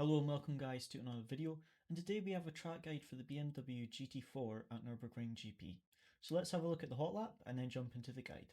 Hello and welcome guys to another video, and today we have a track guide for the BMW GT4 at Nürburgring GP. So let's have a look at the Hotlap and then jump into the guide.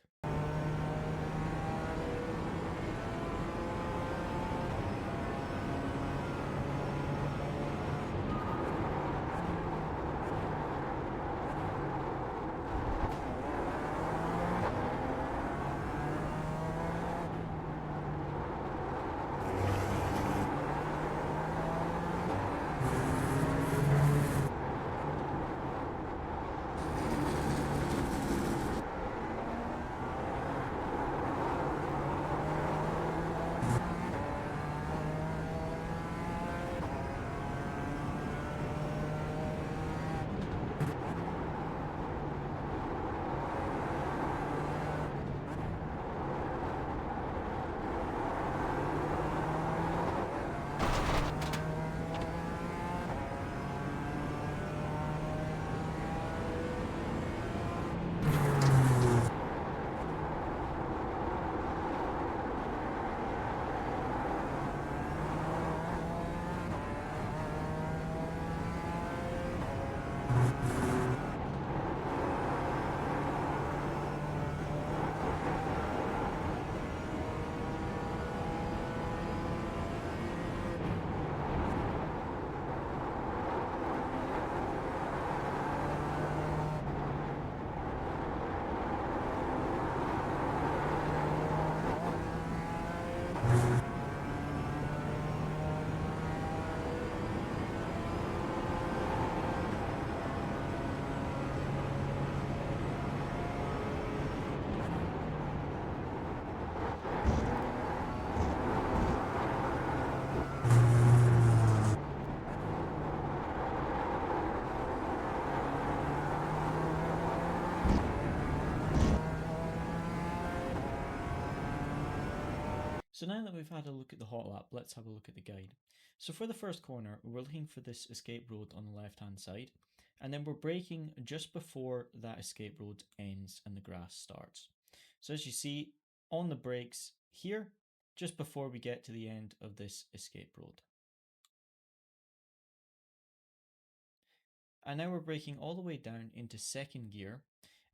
So now that we've had a look at the Hotlap, let's have a look at the guide. So for the first corner, we're looking for this escape road on the left hand side, and then we're braking just before that escape road ends and the grass starts. So as you see on the brakes here, just before we get to the end of this escape road. And now we're braking all the way down into second gear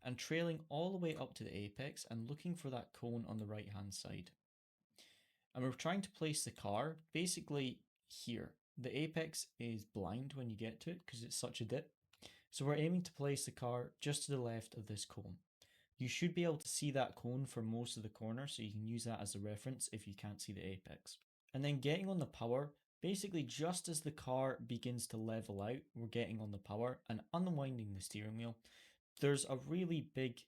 and trailing all the way up to the apex and looking for that cone on the right hand side. And we're trying to place the car basically here. The apex is blind when you get to it because it's such a dip. So we're aiming to place the car just to the left of this cone. You should be able to see that cone for most of the corner, so you can use that as a reference if you can't see the apex. And then getting on the power, basically just as the car begins to level out, we're getting on the power and unwinding the steering wheel. There's a really big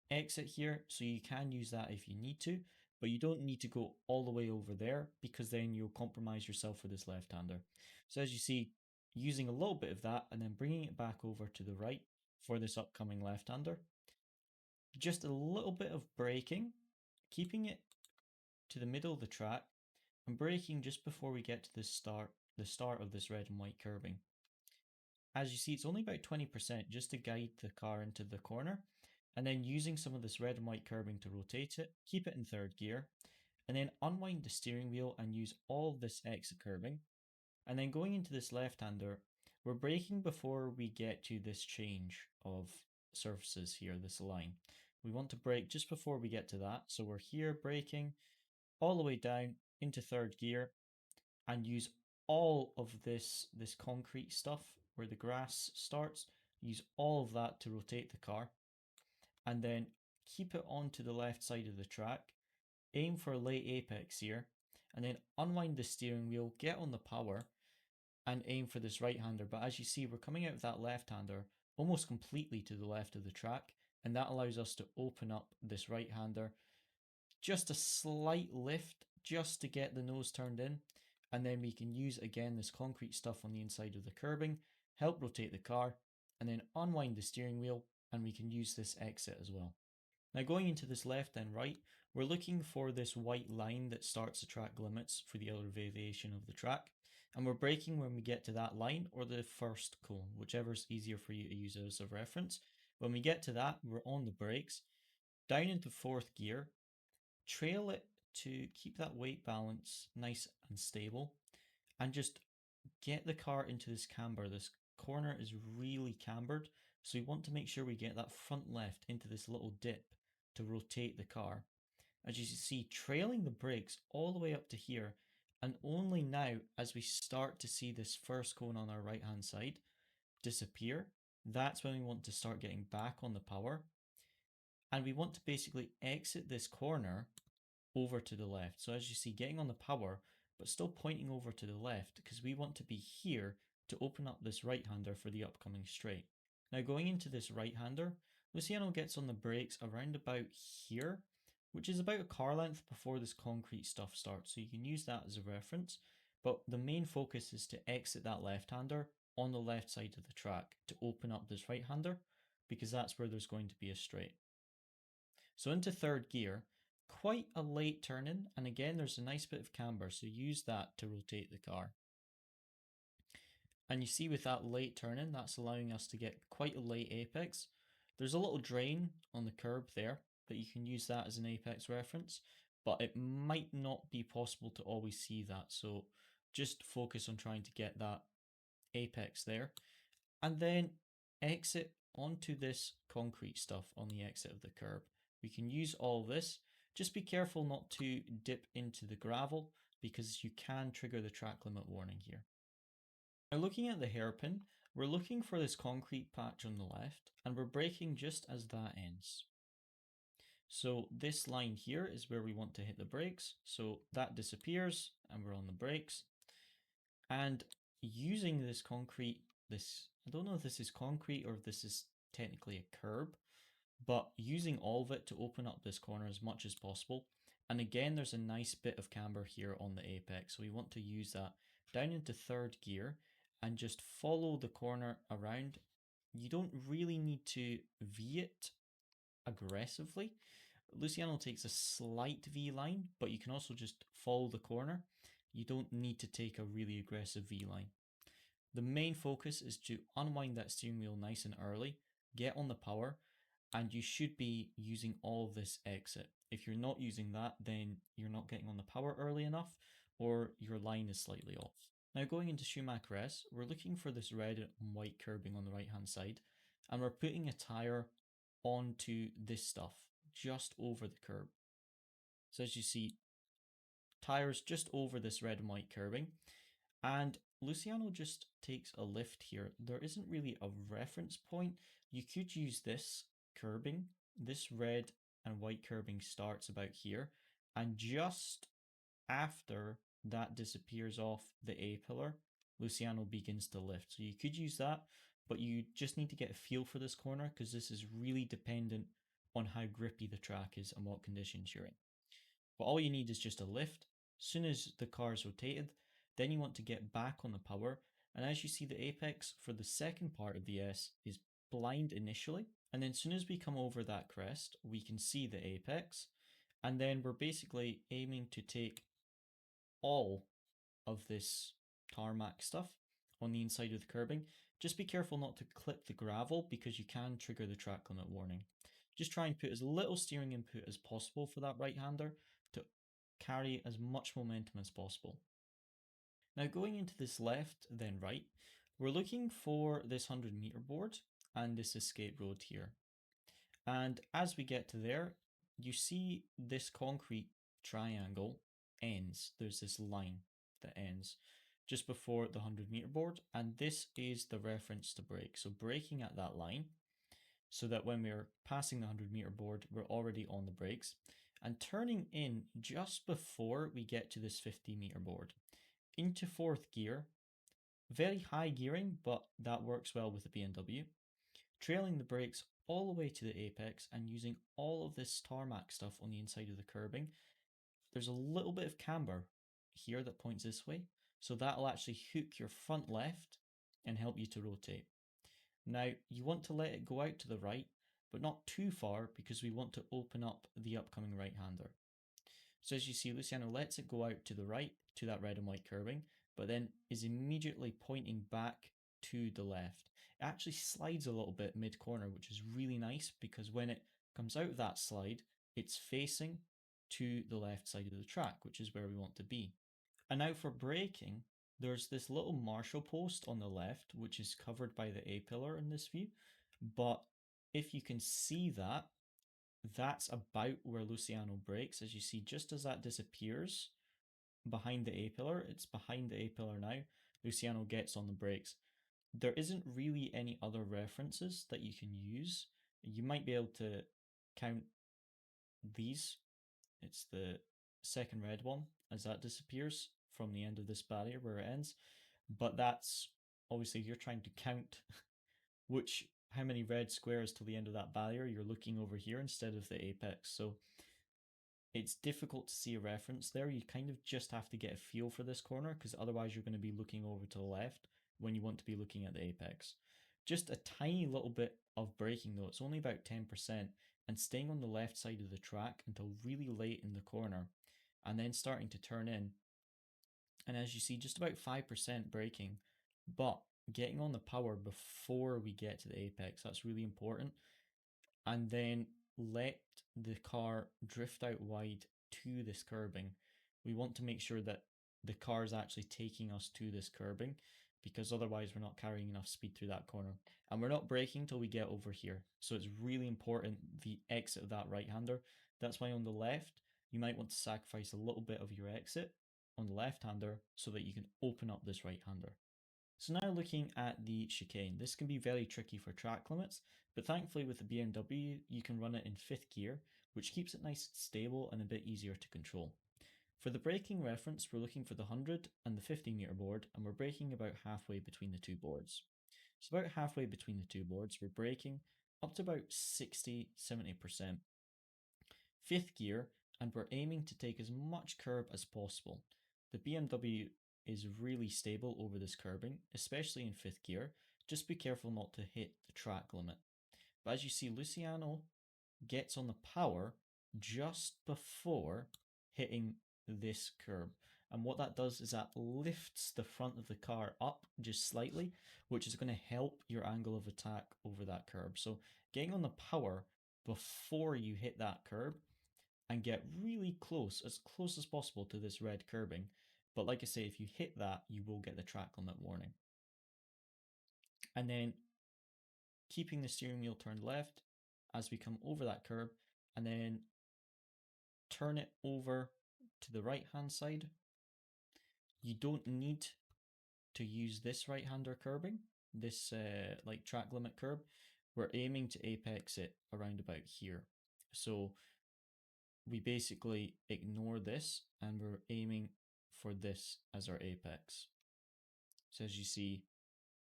exit here, so you can use that if you need to, but you don't need to go all the way over there because then you'll compromise yourself for this left-hander. So as you see, using a little bit of that and then bringing it back over to the right for this upcoming left-hander. Just a little bit of braking, keeping it to the middle of the track and braking just before we get to the start of this red and white curving. As you see, it's only about 20% just to guide the car into the corner, and then using some of this red and white curbing to rotate it, keep it in third gear, and then unwind the steering wheel and use all of this exit curbing. And then going into this left-hander, we're braking before we get to this change of surfaces here, this line. We want to brake just before we get to that. So we're here braking all the way down into third gear and use all of this concrete stuff where the grass starts, use all of that to rotate the car, and then keep it onto the left side of the track, aim for a late apex here, and then unwind the steering wheel, get on the power, and aim for this right-hander. But as you see, we're coming out of that left-hander almost completely to the left of the track, and that allows us to open up this right-hander. Just a slight lift just to get the nose turned in, and then we can use again this concrete stuff on the inside of the curbing, help rotate the car, and then unwind the steering wheel, and we can use this exit as well. Now going into this left and right, we're looking for this white line that starts the track limits for the elevation of the track, and we're braking when we get to that line or the first cone, whichever's easier for you to use as a reference. When we get to that, we're on the brakes, down into fourth gear, trail it to keep that weight balance nice and stable, and just get the car into this camber. This corner is really cambered, so we want to make sure we get that front left into this little dip to rotate the car. As you see, trailing the brakes all the way up to here, and only now as we start to see this first cone on our right hand side disappear, that's when we want to start getting back on the power, and we want to basically exit this corner over to the left. So as you see, getting on the power, but still pointing over to the left because we want to be here to open up this right-hander for the upcoming straight. Now going into this right-hander, Luciano gets on the brakes around about here, which is about a car length before this concrete stuff starts. So you can use that as a reference, but the main focus is to exit that left-hander on the left side of the track to open up this right-hander because that's where there's going to be a straight. So into third gear, quite a late turn in, and again there's a nice bit of camber, so use that to rotate the car. And you see with that late turn in, that's allowing us to get quite a late apex. There's a little drain on the curb there, but you can use that as an apex reference, but it might not be possible to always see that, so just focus on trying to get that apex there. And then exit onto this concrete stuff on the exit of the curb. We can use all this. Just be careful not to dip into the gravel because you can trigger the track limit warning here. Now looking at the hairpin, we're looking for this concrete patch on the left and we're braking just as that ends. So this line here is where we want to hit the brakes. So that disappears and we're on the brakes. And using this concrete, I don't know if this is concrete or if this is technically a curb, but using all of it to open up this corner as much as possible. And again, there's a nice bit of camber here on the apex, so we want to use that down into third gear and just follow the corner around. You don't really need to V it aggressively. Luciano takes a slight V line, but you can also just follow the corner. You don't need to take a really aggressive V line. The main focus is to unwind that steering wheel nice and early, get on the power, and you should be using all of this exit. If you're not using that, then you're not getting on the power early enough, or your line is slightly off. Now going into Schumacher S, we're looking for this red and white curbing on the right hand side, and we're putting a tyre onto this stuff, just over the curb. So as you see, tyres just over this red and white curbing, and Luciano just takes a lift here. There isn't really a reference point. You could use this curbing. This red and white curbing starts about here, and just after that disappears off the A pillar, Luciano begins to lift. So you could use that, but you just need to get a feel for this corner because this is really dependent on how grippy the track is and what conditions you're in. But all you need is just a lift. As soon as the car is rotated, then you want to get back on the power. And as you see, the apex for the second part of the S is blind initially. And then as soon as we come over that crest, we can see the apex. And then we're basically aiming to take all of this tarmac stuff on the inside of the curbing. Just be careful not to clip the gravel because you can trigger the track limit warning. Just try and put as little steering input as possible for that right-hander to carry as much momentum as possible. Now going into this left, then right, we're looking for this 100-meter board and this escape road here. And as we get to there, you see this concrete triangle ends. There's this line that ends just before the 100-meter board, and this is the reference to brake. So braking at that line so that when we're passing the 100-meter board, we're already on the brakes, and turning in just before we get to this 50-meter board into fourth gear. Very high gearing, but that works well with the BMW. Trailing the brakes all the way to the apex and using all of this tarmac stuff on the inside of the curbing. There's a little bit of camber here that points this way, so that'll actually hook your front left and help you to rotate. Now, you want to let it go out to the right, but not too far because we want to open up the upcoming right-hander. So as you see, Luciano lets it go out to the right to that red and white curbing, but then is immediately pointing back to the left. It actually slides a little bit mid-corner, which is really nice because when it comes out of that slide, it's facing to the left side of the track, which is where we want to be. And now for braking, there's this little marshal post on the left, which is covered by the A-pillar in this view. But if you can see that, that's about where Luciano brakes. As you see, just as that disappears behind the A-pillar, it's behind the A-pillar now, Luciano gets on the brakes. There isn't really any other references that you can use. You might be able to count these. It's the second red one as that disappears from the end of this barrier where it ends. But that's obviously you're trying to count how many red squares till the end of that barrier. You're looking over here instead of the apex. So it's difficult to see a reference there. You kind of just have to get a feel for this corner, because otherwise you're going to be looking over to the left when you want to be looking at the apex. Just a tiny little bit of braking though. It's only about 10%, and staying on the left side of the track until really late in the corner and then starting to turn in. And as you see, just about 5% braking, but getting on the power before we get to the apex, that's really important. And then let the car drift out wide to this curbing. We want to make sure that the car is actually taking us to this curbing, because otherwise we're not carrying enough speed through that corner. And we're not braking till we get over here. So it's really important the exit of that right-hander. That's why on the left, you might want to sacrifice a little bit of your exit on the left-hander so that you can open up this right-hander. So now looking at the chicane, this can be very tricky for track limits, but thankfully with the BMW, you can run it in 5th gear, which keeps it nice and stable and a bit easier to control. For the braking reference, we're looking for the 100 and the 50-meter board, and we're braking about halfway between the two boards. So about halfway between the two boards, we're braking up to about 60-70%. 5th gear, and we're aiming to take as much curb as possible. The BMW is really stable over this curbing, especially in 5th gear. Just be careful not to hit the track limit. But as you see, Luciano gets on the power just before hitting this curb. And what that does is that lifts the front of the car up just slightly, which is going to help your angle of attack over that curb. So getting on the power before you hit that curb and get really close as possible to this red curbing. But like I say, if you hit that, you will get the track limit warning. And then keeping the steering wheel turned left as we come over that curb, and then turn it over to the right hand side. You don't need to use this right hander curbing, this like track limit curb. We're aiming to apex it around about here. So we basically ignore this and we're aiming for this as our apex. So as you see,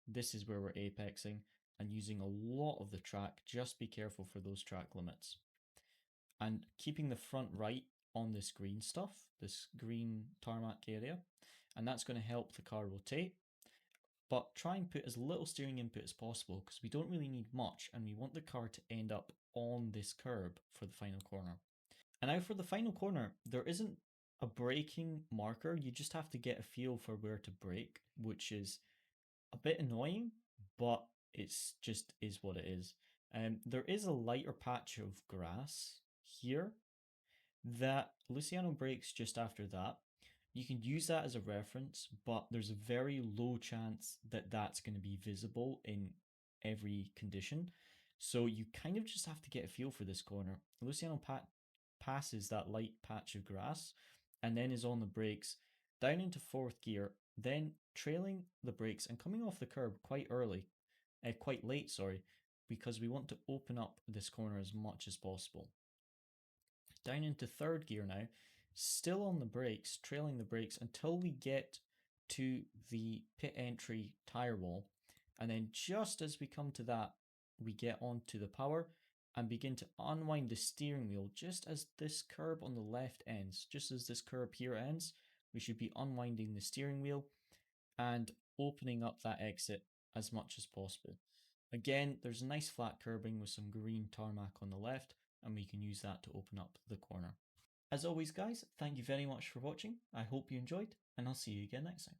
this is where we're apexing and using a lot of the track. Just be careful for those track limits. And keeping the front right on this green stuff, this green tarmac area, and that's going to help the car rotate. But try and put as little steering input as possible, because we don't really need much and we want the car to end up on this curb for the final corner. And now for the final corner, there isn't a braking marker. You just have to get a feel for where to brake, which is a bit annoying, but it's just is what it is. There is a lighter patch of grass here that Luciano brakes just after that. You can use that as a reference, but there's a very low chance that that's going to be visible in every condition. So you kind of just have to get a feel for this corner. Luciano passes that light patch of grass and then is on the brakes down into 4th gear, then trailing the brakes and coming off the curb quite late, sorry, because we want to open up this corner as much as possible. Down into 3rd gear now, still on the brakes, trailing the brakes until we get to the pit entry tire wall. And then just as we come to that, we get onto the power and begin to unwind the steering wheel just as this curb on the left ends. Just as this curb here ends, we should be unwinding the steering wheel and opening up that exit as much as possible. Again, there's a nice flat curbing with some green tarmac on the left, and we can use that to open up the corner. As always, guys, thank you very much for watching. I hope you enjoyed, and I'll see you again next time.